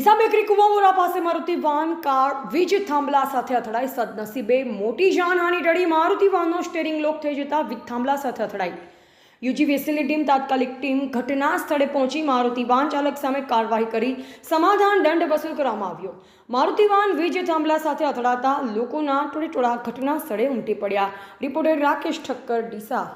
Deesa bakery કુવામોરા પાસે Maruti van car વીજ થાંભલા સાથે અથડાઈ. સદનસીબે મોટી જાનહાનિ ટળી. મારુતિ વાનનો સ્ટીયરિંગ લોક થઈ જતા વીજ થાંભલા સાથે અથડાઈ. યુજીવીસીની ટીમ તાત્કાલિક ઘટના સ્થળે પહોંચી મારુતિ વાન ચાલક સામે કાર્યવાહી કરી સમાધાન દંડ વસૂલ કરવામાં આવ્યો. મારુતિ વાન વીજ થાંભલા સાથે અથડાતા લોકોના ટોળેટોળા ઘટના સ્થળે ઉમટી પડ્યા. રિપોર્ટર રાકેશ ઠક્કર, ડીસા.